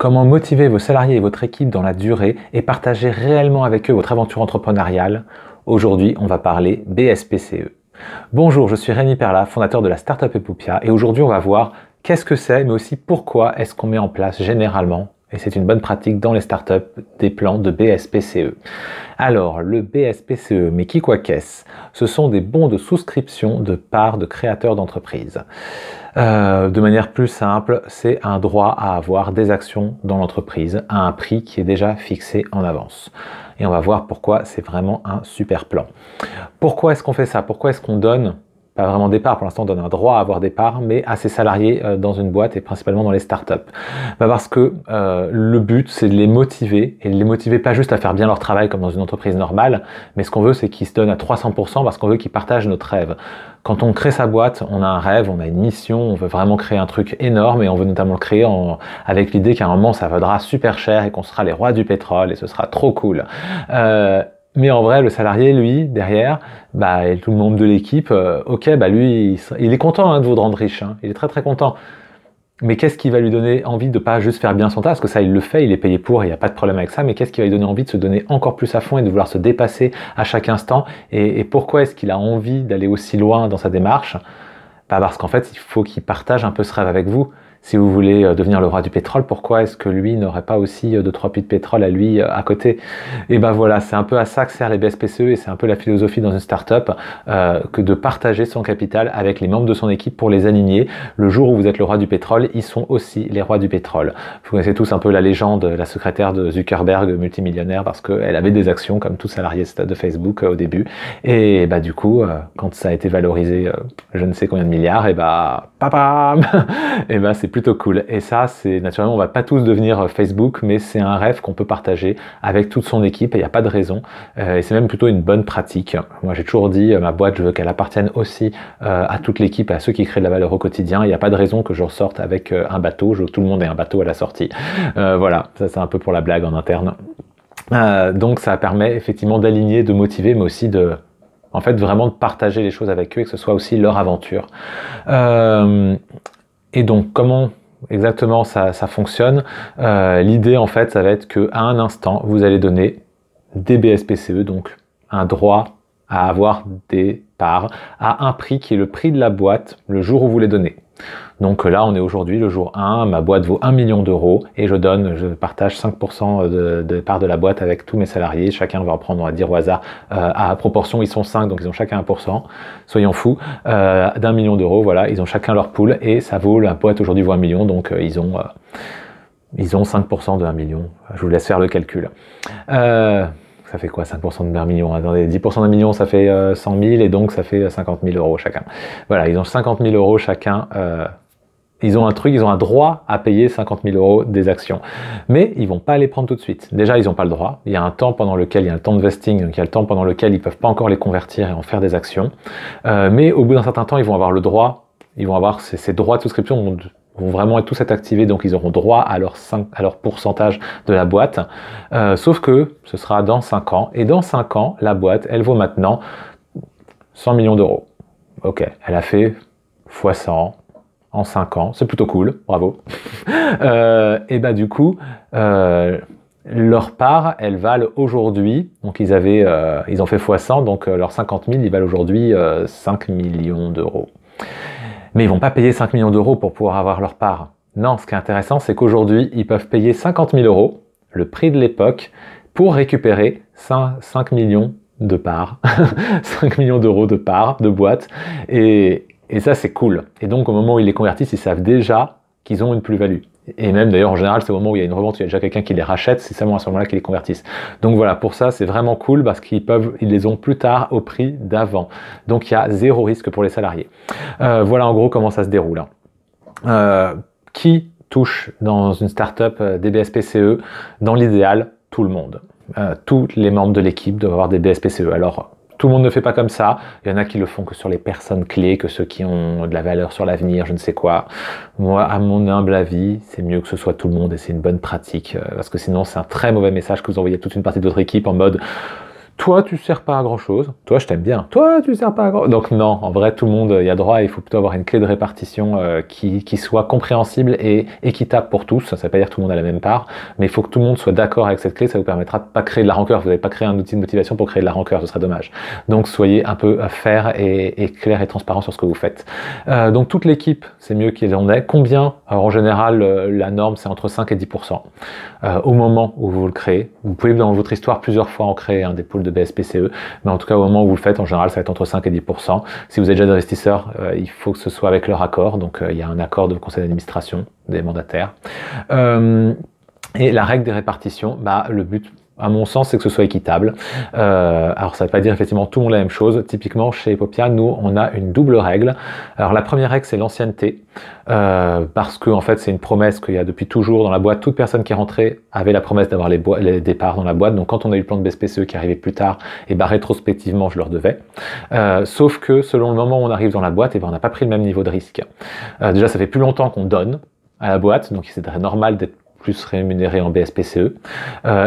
Comment motiver vos salariés et votre équipe dans la durée et partager réellement avec eux votre aventure entrepreneuriale. Aujourd'hui, on va parler BSPCE. Bonjour, je suis Rémi Perla, fondateur de la startup Epoupia, et aujourd'hui on va voir qu'est-ce que c'est, mais aussi pourquoi est-ce qu'on met en place généralement, et c'est une bonne pratique dans les startups, des plans de BSPCE. Alors, le BSPCE, mais qui quoi qu'est-ce? Ce sont des bons de souscription de parts de créateurs d'entreprise. De manière plus simple, c'est un droit à avoir des actions dans l'entreprise à un prix qui est déjà fixé en avance. Et on va voir pourquoi c'est vraiment un super plan. Pourquoi est-ce qu'on fait ça? Pourquoi est-ce qu'on donne, pas vraiment des parts, pour l'instant on donne un droit à avoir des parts, mais à ses salariés dans une boîte et principalement dans les startups? Parce que le but c'est de les motiver, et de les motiver pas juste à faire bien leur travail comme dans une entreprise normale, mais ce qu'on veut c'est qu'ils se donnent à 300% parce qu'on veut qu'ils partagent notre rêve. Quand on crée sa boîte, on a un rêve, on a une mission, on veut vraiment créer un truc énorme et on veut notamment le créer avec l'idée qu'à un moment ça vaudra super cher et qu'on sera les rois du pétrole et ce sera trop cool. Mais en vrai, le salarié, lui, derrière, et tout le membre de l'équipe, lui, il est content de vous rendre riche, hein, il est très très content. Mais qu'est-ce qui va lui donner envie de pas juste faire bien son tas? Parce que ça, il le fait, il est payé pour, il n'y a pas de problème avec ça, mais qu'est-ce qui va lui donner envie de se donner encore plus à fond et de vouloir se dépasser à chaque instant? Et pourquoi est-ce qu'il a envie d'aller aussi loin dans sa démarche? Parce qu'en fait, il faut qu'il partage un peu ce rêve avec vous. Si vous voulez devenir le roi du pétrole, pourquoi est-ce que lui n'aurait pas aussi 2-3 puits de pétrole à lui à côté? Et voilà, c'est un peu à ça que sert les BSPCE et c'est un peu la philosophie dans une startup que de partager son capital avec les membres de son équipe pour les aligner. Le jour où vous êtes le roi du pétrole, ils sont aussi les rois du pétrole. Vous connaissez tous un peu la légende, la secrétaire de Zuckerberg, multimillionnaire, parce qu'elle avait des actions comme tout salarié de Facebook au début. Et du coup, quand ça a été valorisé je ne sais combien de milliards, c'est plutôt cool. Et ça, c'est naturellement, on va pas tous devenir Facebook, mais c'est un rêve qu'on peut partager avec toute son équipe et il n'y a pas de raison. Et c'est même plutôt une bonne pratique. Moi, j'ai toujours dit, ma boîte, je veux qu'elle appartienne aussi à toute l'équipe, à ceux qui créent de la valeur au quotidien. Il n'y a pas de raison que je ressorte avec un bateau. Je veux que tout le monde ait un bateau à la sortie. Voilà, ça c'est un peu pour la blague en interne. Donc ça permet effectivement d'aligner, de motiver, mais aussi vraiment de partager les choses avec eux et que ce soit aussi leur aventure. Et donc, comment exactement ça fonctionne? L'idée, en fait, ça va être qu'à un instant, vous allez donner des BSPCE, donc un droit à avoir des parts, à un prix qui est le prix de la boîte le jour où vous les donnez. Donc là, on est aujourd'hui, le jour 1, ma boîte vaut 1 million d'euros et je partage 5% de parts de la boîte avec tous mes salariés. Chacun va en prendre, on va dire au hasard, à proportion, ils sont 5, donc ils ont chacun 1%. Soyons fous, d'1 million d'euros, voilà, ils ont chacun leur pool et ça vaut, la boîte aujourd'hui vaut 1 million, donc ils ont 5% de 1 million. Je vous laisse faire le calcul. Ça fait quoi 5% de 1 million? Attendez, 10% d'un million, ça fait 100 000 et donc ça fait 50 000 euros chacun. Voilà, ils ont 50 000 euros chacun. Ils ont un droit à payer 50 000 euros des actions. Mais ils vont pas les prendre tout de suite. Déjà, ils n'ont pas le droit. Il y a un temps pendant lequel, il y a le temps de vesting, donc il y a le temps pendant lequel ils peuvent pas encore les convertir et en faire des actions. Mais au bout d'un certain temps, ils vont avoir le droit, ils vont avoir ces droits de souscription vont vraiment être tous être activés, donc ils auront droit à leur pourcentage de la boîte. Sauf que ce sera dans 5 ans. Et dans 5 ans, la boîte, elle vaut maintenant 100 millions d'euros. Ok, elle a fait x 100 en 5 ans. C'est plutôt cool, bravo. Du coup, leur part, elles valent aujourd'hui, donc ils ont fait x 100, donc leurs 50 000, ils valent aujourd'hui 5 millions d'euros. Mais ils vont pas payer 5 millions d'euros pour pouvoir avoir leur part. Non, ce qui est intéressant, c'est qu'aujourd'hui, ils peuvent payer 50 000 euros, le prix de l'époque, pour récupérer 5 millions de parts, 5 millions d'euros de parts, de boîtes. Et ça, c'est cool. Et donc, au moment où ils les convertissent, ils savent déjà qu'ils ont une plus-value. Et même, d'ailleurs, en général, c'est au moment où il y a une revente, il y a déjà quelqu'un qui les rachète, c'est seulement à ce moment-là qu'ils les convertissent. Donc voilà, pour ça, c'est vraiment cool parce ils les ont plus tard au prix d'avant. Donc il y a zéro risque pour les salariés. Voilà en gros comment ça se déroule. Qui touche dans une startup des BSPCE? Dans l'idéal, tout le monde. Tous les membres de l'équipe doivent avoir des BSPCE. Alors, tout le monde ne fait pas comme ça. Il y en a qui le font que sur les personnes clés, que ceux qui ont de la valeur sur l'avenir, je ne sais quoi. Moi, à mon humble avis, c'est mieux que ce soit tout le monde et c'est une bonne pratique. Parce que sinon, c'est un très mauvais message que vous envoyez à toute une partie de votre équipe en mode toi tu sers pas à grand chose, toi je t'aime bien, toi tu sers pas à grand chose. Donc non, en vrai tout le monde y a droit, il faut plutôt avoir une clé de répartition qui soit compréhensible et équitable pour tous. Ça veut pas dire que tout le monde a la même part, mais il faut que tout le monde soit d'accord avec cette clé, ça vous permettra de pas créer de la rancœur. Vous n'avez pas créé un outil de motivation pour créer de la rancœur, ce serait dommage. Donc soyez un peu fair et clair et transparent sur ce que vous faites. Donc toute l'équipe, c'est mieux qu'il en ait. Combien? Alors, en général, la norme c'est entre 5 et 10% au moment où vous le créez. Vous pouvez dans votre histoire plusieurs fois en créer des pools de BSPCE, mais en tout cas au moment où vous le faites, en général, ça va être entre 5 et 10%. Si vous êtes déjà des investisseurs, il faut que ce soit avec leur accord. Donc il y a un accord de conseil d'administration des mandataires. Et la règle des répartitions, le but, à mon sens, c'est que ce soit équitable. Alors, ça ne veut pas dire effectivement tout le monde la même chose. Typiquement, chez Epopia, nous, on a une double règle. Alors, la première règle, c'est l'ancienneté, parce que en fait, c'est une promesse qu'il y a depuis toujours dans la boîte. Toute personne qui est rentrée avait la promesse d'avoir les départs dans la boîte. Donc, quand on a eu le plan de BSPCE qui arrivait plus tard, et rétrospectivement, je leur devais. Sauf que selon le moment où on arrive dans la boîte, on n'a pas pris le même niveau de risque. Déjà, ça fait plus longtemps qu'on donne à la boîte, donc c'est normal d'être plus rémunéré en BSPCE.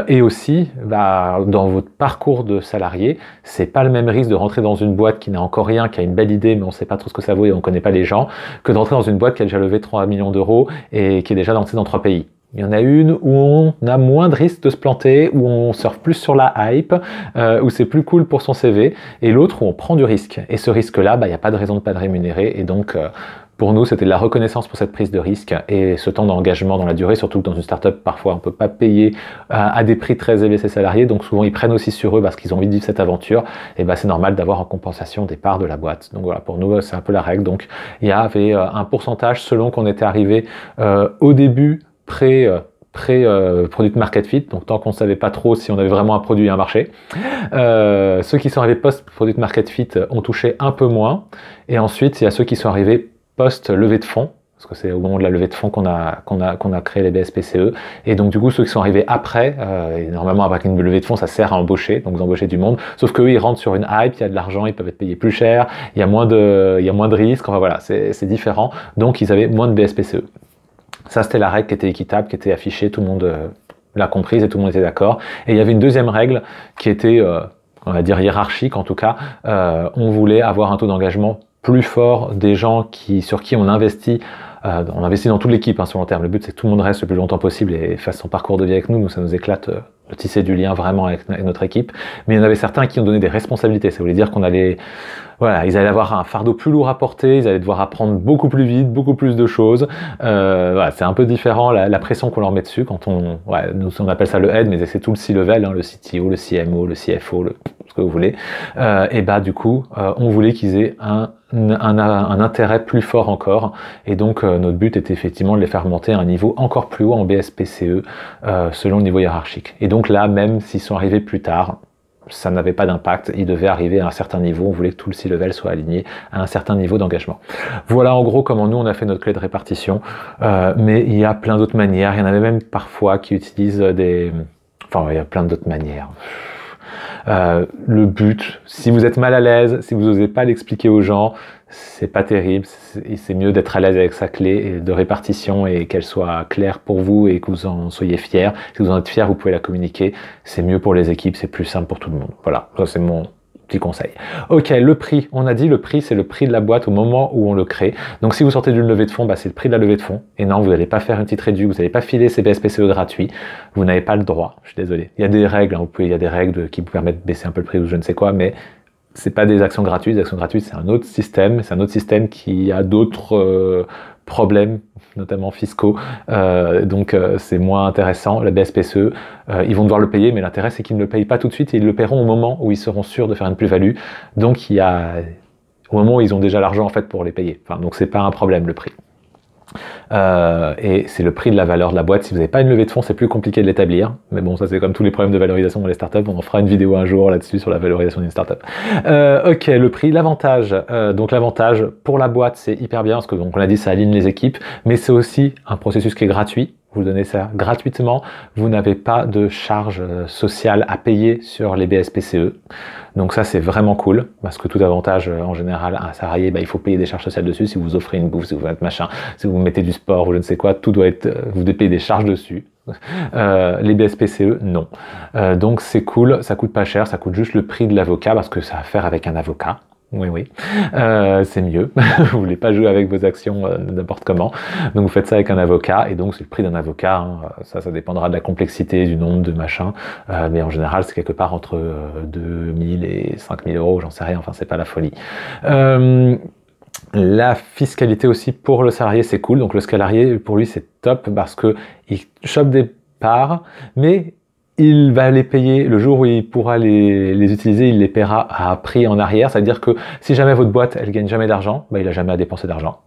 Et aussi, dans votre parcours de salarié, c'est pas le même risque de rentrer dans une boîte qui n'a encore rien, qui a une belle idée, mais on sait pas trop ce que ça vaut et on connaît pas les gens, que de rentrer dans une boîte qui a déjà levé 3 millions d'euros et qui est déjà lancée dans 3 pays. Il y en a une où on a moins de risques de se planter, où on surfe plus sur la hype, où c'est plus cool pour son CV, et l'autre où on prend du risque. Et ce risque-là, il n'y a pas de raison de pas le rémunérer, et donc pour nous, c'était de la reconnaissance pour cette prise de risque et ce temps d'engagement dans la durée, surtout que dans une startup, parfois, on ne peut pas payer à des prix très élevés ses salariés, donc souvent, ils prennent aussi sur eux parce qu'ils ont envie de vivre cette aventure, et c'est normal d'avoir en compensation des parts de la boîte. Donc voilà, pour nous, c'est un peu la règle. Donc, il y avait un pourcentage selon qu'on était arrivé au début, pré-product market fit, donc tant qu'on ne savait pas trop si on avait vraiment un produit et un marché. Ceux qui sont arrivés post-product market fit ont touché un peu moins, et ensuite, il y a ceux qui sont arrivés post-levée de fonds, parce que c'est au moment de la levée de fonds qu'on a créé les BSPCE, et donc du coup ceux qui sont arrivés après, et normalement avec une levée de fonds ça sert à embaucher, donc vous embauchez du monde, sauf qu'eux ils rentrent sur une hype, il y a de l'argent, ils peuvent être payés plus cher, il y a moins de risques, enfin voilà, c'est différent, donc ils avaient moins de BSPCE. Ça c'était la règle qui était équitable, qui était affichée, tout le monde l'a comprise et tout le monde était d'accord, et il y avait une deuxième règle qui était, on va dire hiérarchique en tout cas, on voulait avoir un taux d'engagement plus fort des gens sur qui on investit dans toute l'équipe sur le long terme. Le but c'est que tout le monde reste le plus longtemps possible et fasse son parcours de vie avec nous. Nous ça nous éclate de tisser du lien vraiment avec notre équipe. Mais il y en avait certains qui ont donné des responsabilités. Ça voulait dire qu'on allait, ils allaient avoir un fardeau plus lourd à porter, ils allaient devoir apprendre beaucoup plus vite, beaucoup plus de choses. C'est un peu différent la pression qu'on leur met dessus quand nous on appelle ça le head, mais c'est tout le C-level, le CTO, le CMO, le CFO, ce que vous voulez. Du coup, on voulait qu'ils aient un intérêt plus fort encore, et donc notre but était effectivement de les faire monter à un niveau encore plus haut en BSPCE selon le niveau hiérarchique. Et donc là, même s'ils sont arrivés plus tard, ça n'avait pas d'impact, ils devaient arriver à un certain niveau, on voulait que tout le C-level soit aligné à un certain niveau d'engagement. Voilà en gros comment nous on a fait notre clé de répartition, mais il y a plein d'autres manières, il y en avait même parfois qui utilisent il y a plein d'autres manières. Le but, si vous êtes mal à l'aise, si vous n'osez pas l'expliquer aux gens, c'est pas terrible, c'est mieux d'être à l'aise avec sa clé de répartition et qu'elle soit claire pour vous et que vous en soyez fiers. Si vous en êtes fiers, vous pouvez la communiquer, c'est mieux pour les équipes, c'est plus simple pour tout le monde. Voilà, ça c'est mon petit conseil. Ok, le prix, on a dit le prix, c'est le prix de la boîte au moment où on le crée. Donc si vous sortez d'une levée de fonds, c'est le prix de la levée de fonds. Et non, vous n'allez pas faire une petite réduction, vous n'allez pas filer ces BSPCE gratuits. Vous n'avez pas le droit, je suis désolé. Il y a des règles, il y a des règles qui vous permettent de baisser un peu le prix ou je ne sais quoi, mais c'est pas des actions gratuites. Les actions gratuites, c'est un autre système qui a d'autres problèmes, notamment fiscaux, donc c'est moins intéressant. La BSPCE, ils vont devoir le payer, mais l'intérêt c'est qu'ils ne le payent pas tout de suite et ils le paieront au moment où ils seront sûrs de faire une plus-value. Donc il y a au moment où ils ont déjà l'argent en fait pour les payer. Donc c'est pas un problème le prix. Et c'est le prix de la valeur de la boîte. Si vous n'avez pas une levée de fonds, c'est plus compliqué de l'établir. Mais bon, ça c'est comme tous les problèmes de valorisation dans les startups. On en fera une vidéo un jour là-dessus sur la valorisation d'une startup. Ok, le prix, l'avantage. Donc l'avantage pour la boîte, c'est hyper bien parce que donc on l'a dit, ça aligne les équipes, mais c'est aussi un processus qui est gratuit. Vous donnez ça gratuitement, vous n'avez pas de charges sociales à payer sur les BSPCE. Donc ça c'est vraiment cool, parce que tout avantage en général à un salarié, il faut payer des charges sociales dessus, si vous offrez une bouffe, si vous faites machin, si vous mettez du sport ou je ne sais quoi, tout doit être, vous devez payer des charges dessus. Les BSPCE, non. Donc c'est cool, ça coûte pas cher, ça coûte juste le prix de l'avocat parce que ça a à faire avec un avocat. Oui, oui, c'est mieux. Vous voulez pas jouer avec vos actions n'importe comment. Donc vous faites ça avec un avocat et donc c'est le prix d'un avocat. Hein. Ça dépendra de la complexité, du nombre de machins. Mais en général, c'est quelque part entre 2000 et 5000 euros, j'en sais rien. Enfin, c'est pas la folie. La fiscalité aussi pour le salarié, c'est cool. Donc le salarié, pour lui, c'est top parce que il chope des parts, mais il va les payer le jour où il pourra les utiliser, il les paiera à prix en arrière. C'est-à-dire que si jamais votre boîte, elle gagne jamais d'argent, bah, il n'a jamais à dépenser d'argent.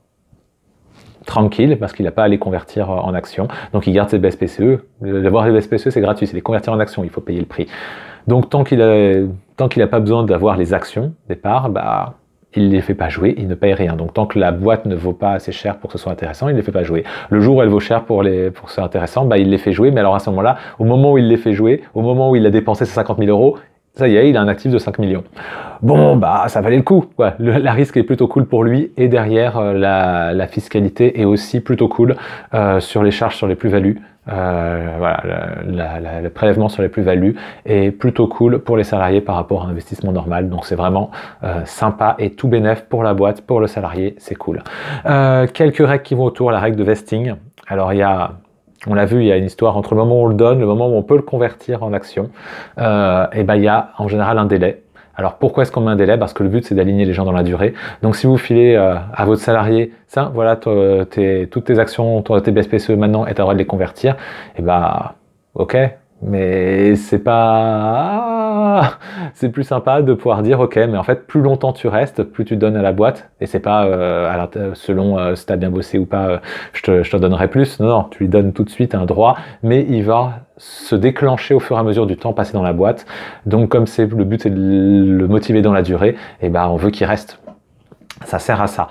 Tranquille, parce qu'il n'a pas à les convertir en actions. Donc il garde ses BSPCE. D'avoir les BSPCE, c'est gratuit, c'est les convertir en actions, il faut payer le prix. Donc tant qu'il n'a pas besoin d'avoir les actions des parts, bah, il ne les fait pas jouer, il ne paye rien. Donc tant que la boîte ne vaut pas assez cher pour que ce soit intéressant, il ne les fait pas jouer. Le jour où elle vaut cher pour que ce soit intéressant, bah, il les fait jouer, mais alors à ce moment-là, au moment où il les fait jouer, au moment où il a dépensé ses 50 000 euros, ça y est, il a un actif de 5 millions. Bon, bah ça valait le coup. Ouais, la risque est plutôt cool pour lui, et derrière, la fiscalité est aussi plutôt cool sur les charges sur les plus-values. Voilà, le prélèvement sur les plus-values est plutôt cool pour les salariés par rapport à un investissement normal. Donc c'est vraiment sympa et tout bénef pour la boîte, pour le salarié, c'est cool. Quelques règles qui vont autour, la règle de vesting. Alors on l'a vu, il y a une histoire entre le moment où on le donne, le moment où on peut le convertir en action. Et ben il y a en général un délai. Alors pourquoi est-ce qu'on met un délai? Parce que le but c'est d'aligner les gens dans la durée. Donc si vous filez à votre salarié, ça, voilà, toutes tes actions, tes BSPCE maintenant, et tu as le droit de les convertir, et bah ok, mais c'est plus sympa de pouvoir dire ok, mais en fait plus longtemps tu restes, plus tu donnes à la boîte, et c'est pas selon si tu as bien bossé ou pas, je te donnerai plus. Non, tu lui donnes tout de suite un droit, mais il va se déclencher au fur et à mesure du temps passé dans la boîte. Donc comme le but c'est de le motiver dans la durée, et ben on veut qu'il reste. Ça sert à ça.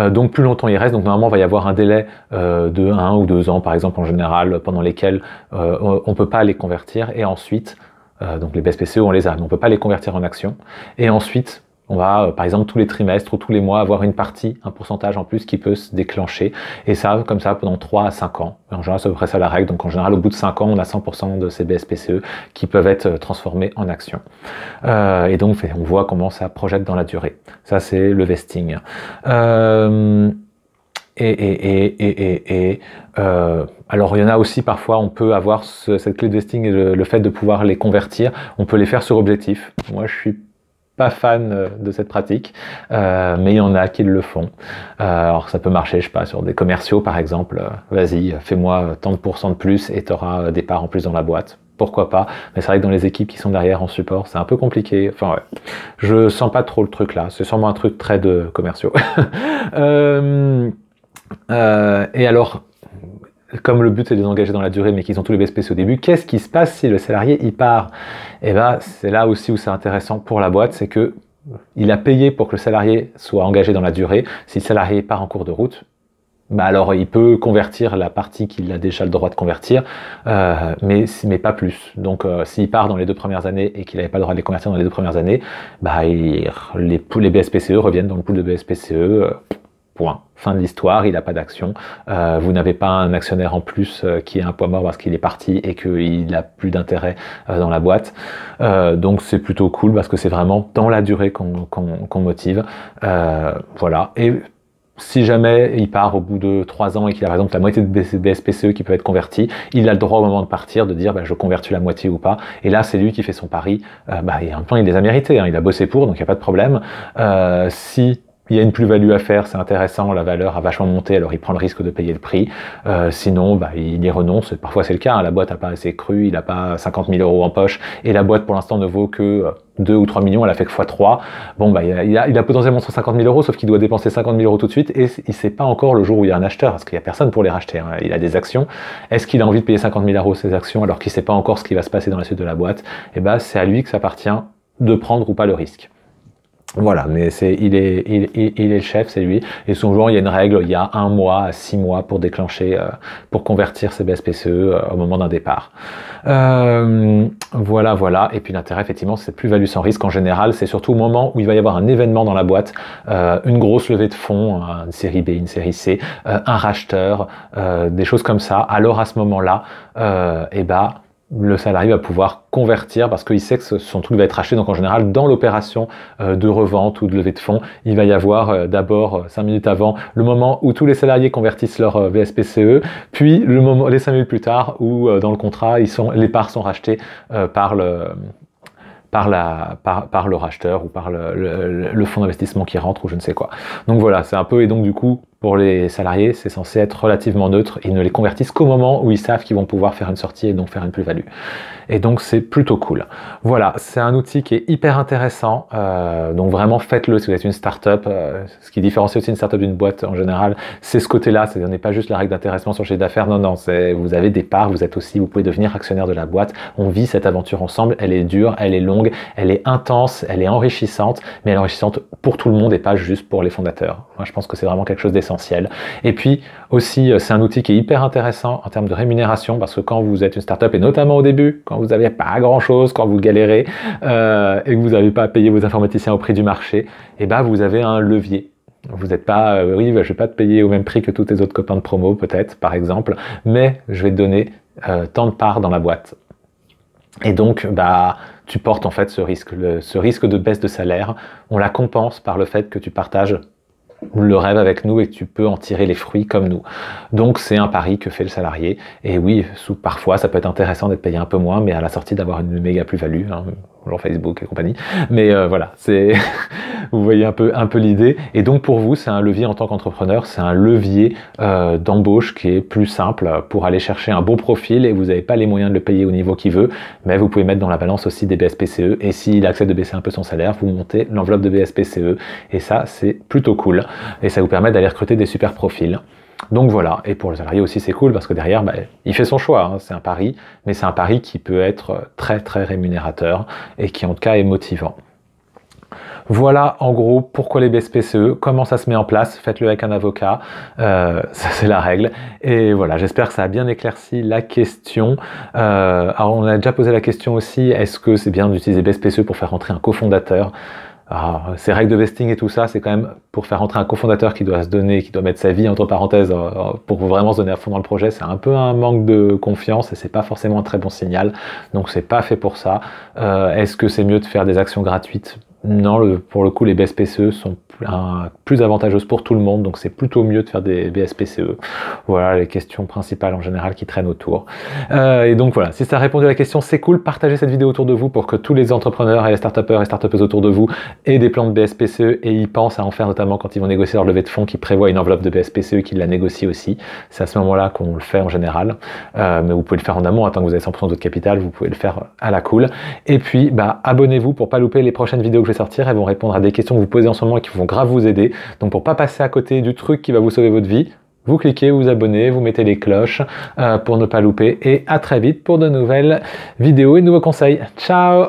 Donc plus longtemps il reste, donc normalement il va y avoir un délai de 1 ou 2 ans par exemple en général, pendant lesquels on peut pas les convertir, et ensuite, donc les BSPCE on les a, mais on peut pas les convertir en actions, et ensuite on va, par exemple, tous les trimestres ou tous les mois, avoir une partie, un pourcentage en plus qui peut se déclencher. Et ça, comme ça, pendant 3 à 5 ans. En général, c'est à peu près ça la règle. Donc, en général, au bout de 5 ans, on a 100% de ces BSPCE qui peuvent être transformés en actions. Et donc, on voit comment ça projette dans la durée. Ça, c'est le vesting. Alors, il y en a aussi parfois, on peut avoir cette clé de vesting et le fait de pouvoir les convertir. On peut les faire sur objectif. Moi, je suis pas fan de cette pratique, mais il y en a qui le font. Alors ça peut marcher, je sais pas, sur des commerciaux par exemple. Vas-y, fais-moi tant de pourcents de plus et tu auras des parts en plus dans la boîte. Pourquoi pas? Mais c'est vrai que dans les équipes qui sont derrière en support, c'est un peu compliqué. Enfin ouais, je sens pas trop le truc là. C'est sûrement un truc très de commerciaux. Et alors, comme le but c'est de les engager dans la durée, mais qu'ils ont tous les BSPCE au début, qu'est-ce qui se passe si le salarié il part? Et ben c'est là aussi où c'est intéressant pour la boîte, c'est que il a payé pour que le salarié soit engagé dans la durée. Si le salarié part en cours de route, bah alors il peut convertir la partie qu'il a déjà le droit de convertir, mais pas plus. Donc s'il part dans les 2 premières années et qu'il n'avait pas le droit de les convertir dans les 2 premières années, bah les BSPCE reviennent dans le pool de BSPCE. Point. Fin de l'histoire, il n'a pas d'action. Vous n'avez pas un actionnaire en plus qui est un poids mort parce qu'il est parti et qu'il n'a plus d'intérêt dans la boîte. Donc c'est plutôt cool parce que c'est vraiment dans la durée qu'on motive. Voilà. Et si jamais il part au bout de 3 ans et qu'il a par exemple la moitié de BSPCE qui peut être converti, il a le droit au moment de partir de dire bah, je convertis la moitié ou pas. Et là c'est lui qui fait son pari. Et en même temps il les a mérités, hein, il a bossé pour, donc il n'y a pas de problème. Si il y a une plus-value à faire, c'est intéressant, la valeur a vachement monté, alors il prend le risque de payer le prix. Sinon, bah, il y renonce. Parfois c'est le cas, hein, la boîte n'a pas assez cru, il n'a pas 50 000 euros en poche, et la boîte pour l'instant ne vaut que 2 ou 3 millions, elle a fait que x3. Bon, bah, il a potentiellement 150 000 euros, sauf qu'il doit dépenser 50 000 euros tout de suite, et il ne sait pas encore le jour où il y a un acheteur, parce qu'il n'y a personne pour les racheter. Hein. Il a des actions. Est-ce qu'il a envie de payer 50 000 euros ces actions alors qu'il ne sait pas encore ce qui va se passer dans la suite de la boîte? Et bah, c'est à lui que ça appartient de prendre ou pas le risque. Voilà, mais il est le chef, c'est lui. Et souvent, il y a une règle, il y a 1 mois à 6 mois pour déclencher, pour convertir ses BSPCE au moment d'un départ. Voilà. Et puis l'intérêt, effectivement, c'est plus-value sans risque. En général, c'est surtout au moment où il va y avoir un événement dans la boîte, une grosse levée de fonds, une série B, une série C, un racheteur, des choses comme ça. Alors à ce moment-là, le salarié va pouvoir convertir parce qu'il sait que son truc va être acheté. Donc en général, dans l'opération de revente ou de levée de fonds, il va y avoir d'abord 5 minutes avant le moment où tous les salariés convertissent leur VSPCE, puis les 5 minutes plus tard où dans le contrat, les parts sont rachetées par le racheteur ou par le fonds d'investissement qui rentre ou je ne sais quoi. Donc voilà, c'est un peu, et donc du coup, pour les salariés, c'est censé être relativement neutre. Ils ne les convertissent qu'au moment où ils savent qu'ils vont pouvoir faire une sortie et donc faire une plus-value. Et donc c'est plutôt cool. Voilà, c'est un outil qui est hyper intéressant. Donc vraiment faites-le si vous êtes une startup. Ce qui différencie aussi une startup d'une boîte en général, c'est ce côté-là. Ce n'est pas juste la règle d'intéressement sur le chiffre d'affaires. Non, vous avez des parts, vous pouvez devenir actionnaire de la boîte. On vit cette aventure ensemble. Elle est dure, elle est longue, elle est intense, elle est enrichissante, mais elle est enrichissante pour tout le monde et pas juste pour les fondateurs. Moi, je pense que c'est vraiment quelque chose d'essentiel. Et puis aussi, c'est un outil qui est hyper intéressant en termes de rémunération parce que quand vous êtes une startup et notamment au début, quand vous n'avez pas grand-chose, quand vous galérez et que vous n'avez pas à payer vos informaticiens au prix du marché, et vous avez un levier. Vous n'êtes pas, je vais pas te payer au même prix que tous tes autres copains de promo peut-être, par exemple, mais je vais te donner tant de parts dans la boîte. Et donc, tu portes en fait ce risque de baisse de salaire. On la compense par le fait que tu partages le rêve avec nous et que tu peux en tirer les fruits comme nous. Donc c'est un pari que fait le salarié. Et oui, parfois ça peut être intéressant d'être payé un peu moins, mais à la sortie d'avoir une méga plus-value, genre Facebook et compagnie. Mais voilà, c'est vous voyez un peu l'idée. Et donc pour vous, c'est un levier en tant qu'entrepreneur, c'est un levier d'embauche qui est plus simple pour aller chercher un bon profil et vous n'avez pas les moyens de le payer au niveau qu'il veut, mais vous pouvez mettre dans la balance aussi des BSPCE et s'il accepte de baisser un peu son salaire, vous montez l'enveloppe de BSPCE et ça c'est plutôt cool et ça vous permet d'aller recruter des super profils. Donc voilà, et pour le salarié aussi c'est cool parce que derrière, il fait son choix, c'est un pari, mais c'est un pari qui peut être très très rémunérateur et qui en tout cas est motivant. Voilà en gros pourquoi les BSPCE, comment ça se met en place, faites-le avec un avocat, ça c'est la règle. Et voilà, j'espère que ça a bien éclairci la question. Alors on a déjà posé la question aussi, est-ce que c'est bien d'utiliser BSPCE pour faire rentrer un cofondateur ? Alors, ces règles de vesting et tout ça, c'est quand même pour faire rentrer un cofondateur qui doit se donner, qui doit mettre sa vie entre parenthèses pour vraiment se donner à fond dans le projet, c'est un peu un manque de confiance et c'est pas forcément un très bon signal. Donc c'est pas fait pour ça. Est-ce que c'est mieux de faire des actions gratuites ? Non, pour le coup, les BSPCE sont plus avantageuses pour tout le monde, donc c'est plutôt mieux de faire des BSPCE. Voilà les questions principales en général qui traînent autour. Et donc voilà, si ça a répondu à la question, c'est cool. Partagez cette vidéo autour de vous pour que tous les entrepreneurs et les start-upers et start-upeuses autour de vous aient des plans de BSPCE et ils pensent à en faire notamment quand ils vont négocier leur levée de fonds qui prévoit une enveloppe de BSPCE qu'ils la négocient aussi. C'est à ce moment-là qu'on le fait en général. Mais vous pouvez le faire en amont, tant que vous avez 100% de votre capital, vous pouvez le faire à la cool. Et puis, abonnez-vous pour pas louper les prochaines vidéos que je vais sortir. Elles vont répondre à des questions que vous posez en ce moment et qui vont grave vous aider. Donc pour pas passer à côté du truc qui va vous sauver votre vie, vous cliquez, vous abonnez, vous mettez les cloches pour ne pas louper. Et à très vite pour de nouvelles vidéos et de nouveaux conseils. Ciao!